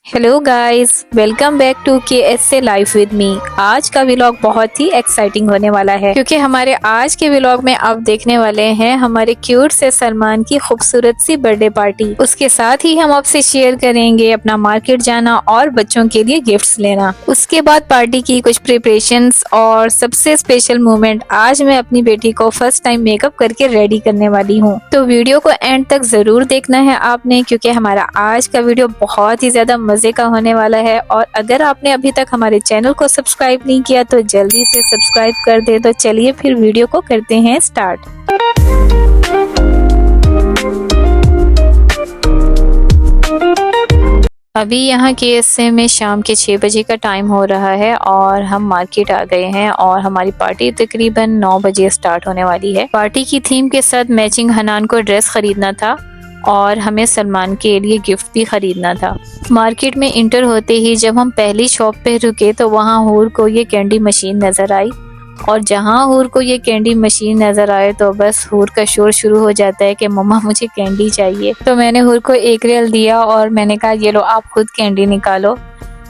Hello guys, welcome back to KSA life with me. आज का vlog बहुत ही exciting होने वाला है क्योंकि हमारे आज के व्लॉग में आप देखने वाले हैं हमारे क्यूट से सलमान की खूबसूरत सी बर्थडे पार्टी। उसके साथ ही हम आपसे शेयर करेंगे अपना मार्केट जाना और बच्चों के लिए गिफ्ट्स लेना। उसके बाद पार्टी की कुछ प्रिपरेशंस और सबसे स्पेशल मोमेंट, आज मैं अपनी बेटी को फर्स्ट टाइम मेकअप करके रेडी करने वाली हूँ। तो वीडियो को एंड तक जरूर देखना है आपने, क्योंकि हमारा आज का वीडियो बहुत ही ज्यादा मजे का होने वाला है। और अगर आपने अभी तक हमारे चैनल को सब्सक्राइब नहीं किया तो जल्दी से सब्सक्राइब कर दे। तो चलिए फिर वीडियो को करते हैं स्टार्ट। अभी यहाँ KSA में शाम के 6 बजे का टाइम हो रहा है और हम मार्केट आ गए हैं और हमारी पार्टी तकरीबन 9 बजे स्टार्ट होने वाली है। पार्टी की थीम के साथ मैचिंग हनान को ड्रेस खरीदना था और हमें सलमान के लिए गिफ्ट भी खरीदना था। मार्केट में इंटर होते ही जब हम पहली शॉप पे रुके तो वहाँ हूर को ये कैंडी मशीन नजर आई, और जहाँ हूर को ये कैंडी मशीन नजर आए तो बस हूर का शोर शुरू हो जाता है कि मम्मा मुझे कैंडी चाहिए। तो मैंने हूर को 1 रियल दिया और मैंने कहा ये लो आप खुद कैंडी निकालो।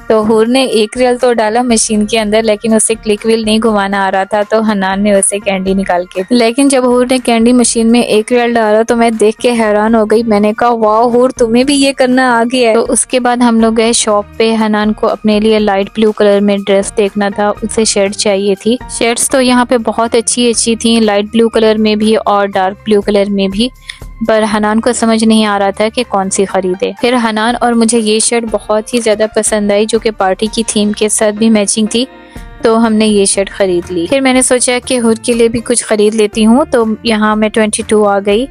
तो हूर ने 1 रियल तो डाला मशीन के अंदर, लेकिन उसे क्लिक व्हील नहीं घुमाना आ रहा था, तो हनान ने उसे कैंडी निकाल के। लेकिन जब हूर ने कैंडी मशीन में 1 रियल डाला तो मैं देख के हैरान हो गई। मैंने कहा वाह हूर, तुम्हें भी ये करना आ गया है। तो उसके बाद हम लोग गए शॉप पे। हनान को अपने लिए लाइट ब्लू कलर में ड्रेस देखना था, उसे शर्ट चाहिए थी। शर्ट्स तो यहाँ पे बहुत अच्छी अच्छी थी, लाइट ब्लू कलर में भी और डार्क ब्लू कलर में भी, पर हनान को समझ नहीं आ रहा था कि कौन सी खरीदे। फिर हनान और मुझे ये शर्ट बहुत ही ज्यादा पसंद आई जो कि पार्टी की थीम के साथ भी मैचिंग थी, तो हमने ये शर्ट खरीद ली। फिर मैंने सोचा कि हुड के लिए भी कुछ खरीद लेती हूँ, तो यहाँ मैं 22 आ गई,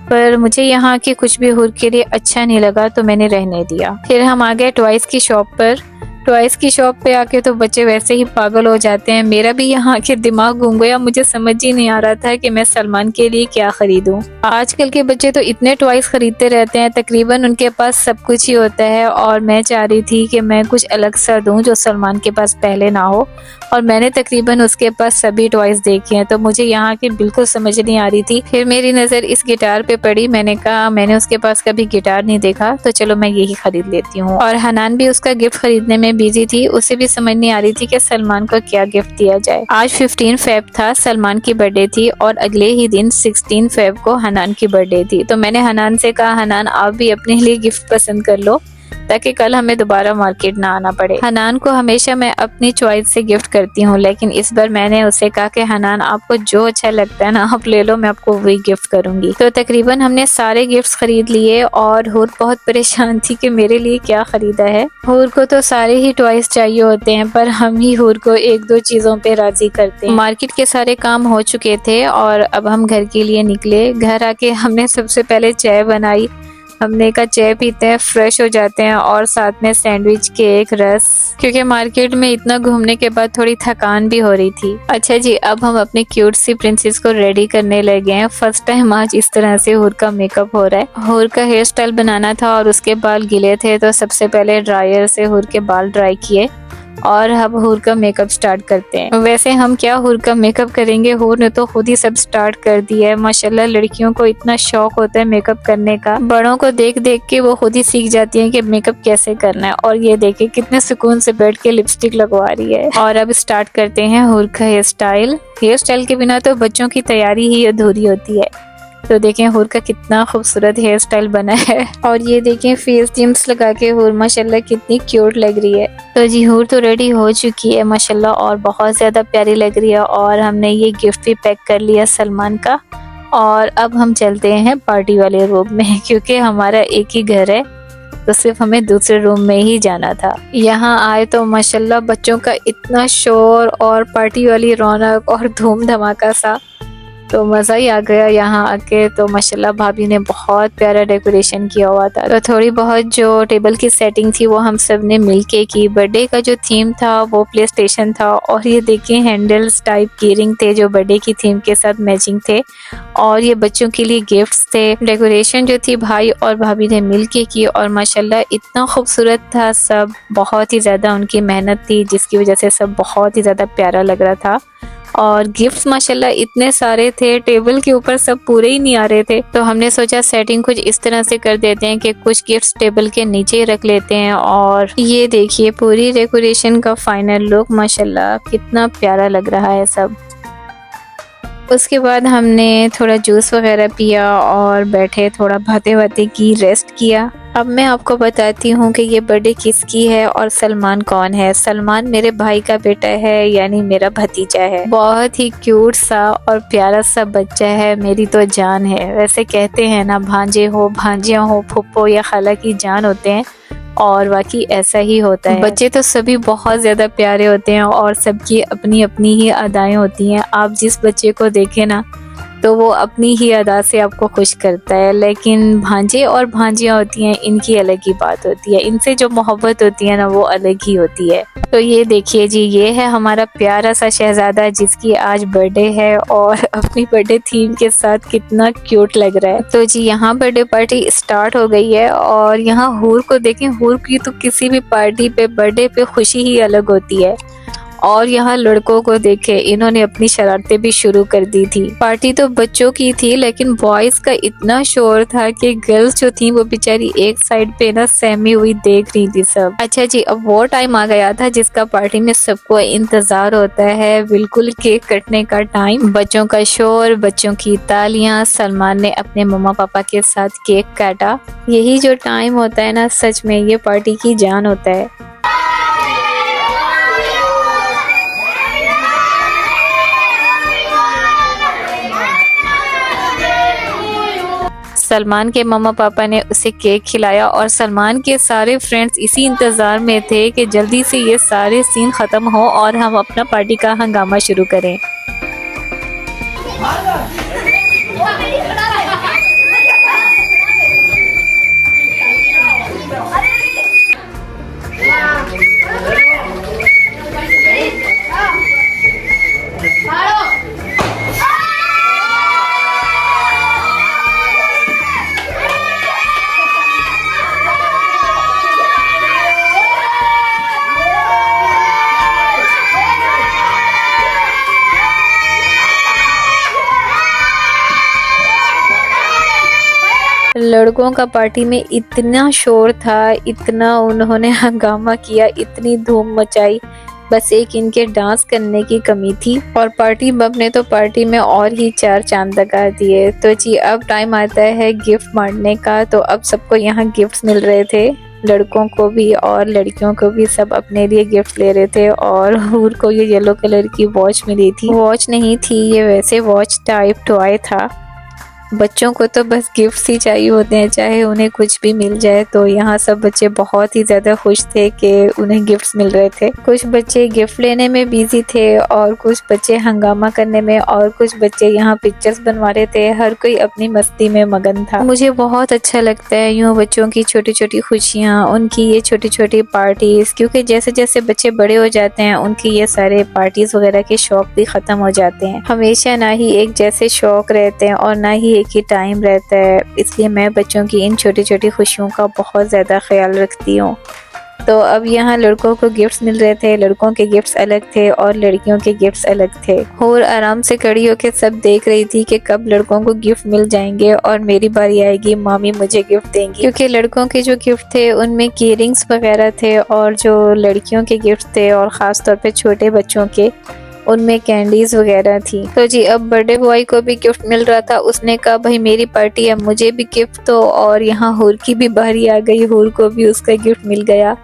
पर मुझे यहाँ के कुछ भी हुड के लिए अच्छा नहीं लगा तो मैंने रहने दिया। फिर हम आ गए टॉयज की शॉप पर। टॉयज की शॉप पे आके तो बच्चे वैसे ही पागल हो जाते हैं। मेरा भी यहाँ के दिमाग घूम गया, मुझे समझ ही नहीं आ रहा था कि मैं सलमान के लिए क्या खरीदूं। आजकल के बच्चे तो इतने टॉयज खरीदते रहते हैं, तकरीबन उनके पास सब कुछ ही होता है, और मैं चाह रही थी कि मैं कुछ अलग सा दूं जो सलमान के पास पहले ना हो, और मैंने तकरीबन उसके पास सभी टॉयज देखे हैं, तो मुझे यहाँ की बिल्कुल समझ नहीं आ रही थी। फिर मेरी नज़र इस गिटार पे पड़ी, मैंने कहा मैंने उसके पास कभी गिटार नहीं देखा, तो चलो मैं यही खरीद लेती हूँ। और हनान भी उसका गिफ्ट खरीदने में बिजी थी, उसे भी समझ नहीं आ रही थी कि सलमान को क्या गिफ्ट दिया जाए। आज 15 फेब था, सलमान की बर्थडे थी, और अगले ही दिन 16 फेब को हनान की बर्थडे थी। तो मैंने हनान से कहा हनान आप भी अपने लिए गिफ्ट पसंद कर लो ताकि कल हमें दोबारा मार्केट ना आना पड़े। हनान को हमेशा मैं अपनी चॉइस से गिफ्ट करती हूँ, लेकिन इस बार मैंने उसे कहा कि हनान आपको जो अच्छा लगता है ना आप ले लो, मैं आपको वही गिफ्ट करूंगी। तो तकरीबन हमने सारे गिफ्ट्स खरीद लिए और हूर बहुत परेशान थी कि मेरे लिए क्या खरीदा है। हूर को तो सारे ही टॉयज चाहिए होते हैं, पर हम ही हूर को 1-2 चीजों पे राजी करते हैं। मार्केट के सारे काम हो चुके थे और अब हम घर के लिए निकले। घर आके हमने सबसे पहले चाय बनाई। हमने कहा चाय पीते हैं, फ्रेश हो जाते हैं, और साथ में सैंडविच, केक, रस, क्योंकि मार्केट में इतना घूमने के बाद थोड़ी थकान भी हो रही थी। अच्छा जी, अब हम अपने क्यूट सी प्रिंसेस को रेडी करने लगे हैं। फर्स्ट टाइम आज इस तरह से हूर का मेकअप हो रहा है। हूर का हेयर स्टाइल बनाना था और उसके बाल गीले थे, तो सबसे पहले ड्रायर से हूर के बाल ड्राई किए और अब हूर का मेकअप स्टार्ट करते हैं। वैसे हम क्या हूर का मेकअप करेंगे, हूर ने तो खुद ही सब स्टार्ट कर दिया है। माशाल्लाह लड़कियों को इतना शौक होता है मेकअप करने का, बड़ों को देख देख के वो खुद ही सीख जाती हैं कि मेकअप कैसे करना है। और ये देखे कितने सुकून से बैठ के लिपस्टिक लगवा रही है। और अब स्टार्ट करते हैं हूर का हेयर स्टाइल। हेयर स्टाइल के बिना तो बच्चों की तैयारी ही अधूरी होती है। तो देखें हूर का कितना खूबसूरत हेयर स्टाइल बना है, और ये देखें फेस जिम्स लगा के हूर माशाल्लाह कितनी क्यूट लग रही है। तो जी हूर तो रेडी हो चुकी है माशाल्लाह, और बहुत ज़्यादा प्यारी लग रही है। और हमने ये गिफ्ट भी पैक कर लिया सलमान का, और अब हम चलते हैं पार्टी वाले रूम में, क्योंकि हमारा एक ही घर है तो सिर्फ हमें दूसरे रूम में ही जाना था। यहाँ आए तो माशाल्लाह बच्चों का इतना शोर और पार्टी वाली रौनक और धूम धमाका सा, तो मज़ा ही आ गया यहाँ आके। तो माशाल्लाह भाभी ने बहुत प्यारा डेकोरेशन किया हुआ था, तो थोड़ी बहुत जो टेबल की सेटिंग थी वो हम सब ने मिलके की। बर्थडे का जो थीम था वो प्ले स्टेशन था, और ये देखिए हैंडल्स टाइप कीरिंग थे जो बर्थडे की थीम के साथ मैचिंग थे, और ये बच्चों के लिए गिफ्ट्स थे। डेकोरेशन जो थी भाई और भाभी ने मिलके की, और माशाल्लाह इतना खूबसूरत था सब, बहुत ही ज़्यादा उनकी मेहनत थी जिसकी वजह से सब बहुत ही ज़्यादा प्यारा लग रहा था। और गिफ्ट्स माशाल्लाह इतने सारे थे, टेबल के ऊपर सब पूरे ही नहीं आ रहे थे। तो हमने सोचा सेटिंग कुछ इस तरह से कर देते हैं कि कुछ गिफ्ट्स टेबल के नीचे रख लेते हैं। और ये देखिए पूरी डेकोरेशन का फाइनल लुक माशाल्लाह कितना प्यारा लग रहा है सब। उसके बाद हमने थोड़ा जूस वगैरह पिया और बैठे थोड़ा बातें बातें की, रेस्ट किया। अब मैं आपको बताती हूँ कि ये बर्थडे किसकी है और सलमान कौन है। सलमान मेरे भाई का बेटा है, यानी मेरा भतीजा है। बहुत ही क्यूट सा और प्यारा सा बच्चा है, मेरी तो जान है। वैसे कहते हैं ना, भांजे हो, भांजियाँ हो, फुप्पो या खाला की जान होते हैं, और वाकई ऐसा ही होता है। बच्चे तो सभी बहुत ज़्यादा प्यारे होते हैं और सबकी अपनी अपनी ही अदाएं होती हैं। आप जिस बच्चे को देखें ना, तो वो अपनी ही अदा से आपको खुश करता है। लेकिन भांजे और भांजियाँ होती हैं, इनकी अलग ही बात होती है। इनसे जो मोहब्बत होती है ना, वो अलग ही होती है। तो ये देखिए जी, ये है हमारा प्यारा सा शहजादा जिसकी आज बर्थडे है और अपनी बर्थडे थीम के साथ कितना क्यूट लग रहा है। तो जी यहाँ बर्थडे पार्टी स्टार्ट हो गई है और यहाँ हूर को देखें। हूर की तो किसी भी पार्टी पे, बर्थडे पे खुशी ही अलग होती है। और यहाँ लड़कों को देखे, इन्होंने अपनी शरारतें भी शुरू कर दी थी। पार्टी तो बच्चों की थी, लेकिन बॉयज का इतना शोर था कि गर्ल्स जो थी वो बेचारी एक साइड पे ना सहमी हुई देख रही थी सब। अच्छा जी, अब वो टाइम आ गया था जिसका पार्टी में सबको इंतजार होता है, बिल्कुल केक कटने का टाइम। बच्चों का शोर, बच्चों की तालियां। सलमान ने अपने मम्मा पापा के साथ केक काटा। यही जो टाइम होता है ना, सच में ये पार्टी की जान होता है। सलमान के मम्मा पापा ने उसे केक खिलाया और सलमान के सारे फ्रेंड्स इसी इंतज़ार में थे कि जल्दी से ये सारे सीन ख़त्म हो और हम अपना पार्टी का हंगामा शुरू करें। लड़कों का पार्टी में इतना शोर था, इतना उन्होंने हंगामा किया, इतनी धूम मचाई, बस एक इनके डांस करने की कमी थी। और पार्टी बम ने तो पार्टी में और ही चार चांद लगा दिए। तो जी अब टाइम आता है गिफ्ट बांटने का। तो अब सबको यहाँ गिफ्ट्स मिल रहे थे, लड़कों को भी और लड़कियों को भी, सब अपने लिए गिफ्ट ले रहे थे। और हूर को ये येलो कलर की वॉच मिली थी। वॉच नहीं थी ये, वैसे वॉच टाइप टॉय था। बच्चों को तो बस गिफ्ट्स ही चाहिए होते हैं, चाहे उन्हें कुछ भी मिल जाए। तो यहाँ सब बच्चे बहुत ही ज़्यादा खुश थे कि उन्हें गिफ्ट्स मिल रहे थे। कुछ बच्चे गिफ्ट लेने में बिजी थे और कुछ बच्चे हंगामा करने में, और कुछ बच्चे यहाँ पिक्चर्स बनवा रहे थे। हर कोई अपनी मस्ती में मगन था। मुझे बहुत अच्छा लगता है यूँ बच्चों की छोटी छोटी खुशियाँ, उनकी ये छोटी छोटी पार्टीज, क्योंकि जैसे जैसे बच्चे बड़े हो जाते हैं उनकी ये सारे पार्टीज वगैरह के शौक भी ख़त्म हो जाते हैं। हमेशा ना ही एक जैसे शौक रहते हैं और ना ही एक ही टाइम रहता है। इसलिए मैं बच्चों की इन छोटी छोटी खुशियों का बहुत ज़्यादा ख्याल रखती हूँ। तो अब यहाँ लड़कों को गिफ्ट्स मिल रहे थे, लड़कों के गिफ्ट्स अलग थे और लड़कियों के गिफ्ट्स अलग थे। और आराम से खड़ी होकर सब देख रही थी कि कब लड़कों को गिफ्ट मिल जाएंगे और मेरी बारी आएगी, मामी मुझे गिफ्ट देंगी। क्योंकि लड़कों के जो गिफ्ट थे उनमें कीरिंग्स वगैरह थे, और जो लड़कियों के गिफ्ट थे और ख़ास तौर पे छोटे बच्चों के, उनमें कैंडीज वगैरह थी। तो जी अब बर्थडे बॉय को भी गिफ्ट मिल रहा था। उसने कहा भाई मेरी पार्टी है, मुझे भी गिफ्ट दो। और यहाँ हूर की भी बारी आ गई, हूर को भी उसका गिफ्ट मिल गया।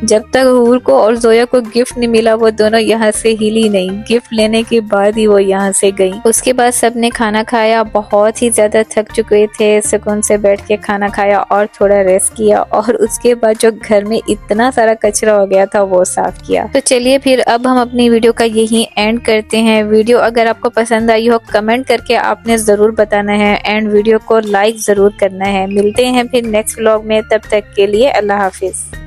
जब तक हूर को और जोया को गिफ्ट नहीं मिला वो दोनों यहाँ से हिली नहीं। गिफ्ट लेने के बाद ही वो यहाँ से गई। उसके बाद सबने खाना खाया, बहुत ही ज्यादा थक चुके थे। सुकून से बैठ के खाना खाया और थोड़ा रेस्ट किया, और उसके बाद जो घर में इतना सारा कचरा हो गया था वो साफ किया। तो चलिए फिर अब हम अपनी वीडियो का यही एंड करते हैं। वीडियो अगर आपको पसंद आई हो कमेंट करके आपने जरूर बताना है, एंड वीडियो को लाइक जरूर करना है। मिलते हैं फिर नेक्स्ट व्लॉग में, तब तक के लिए अल्लाह हाफिज।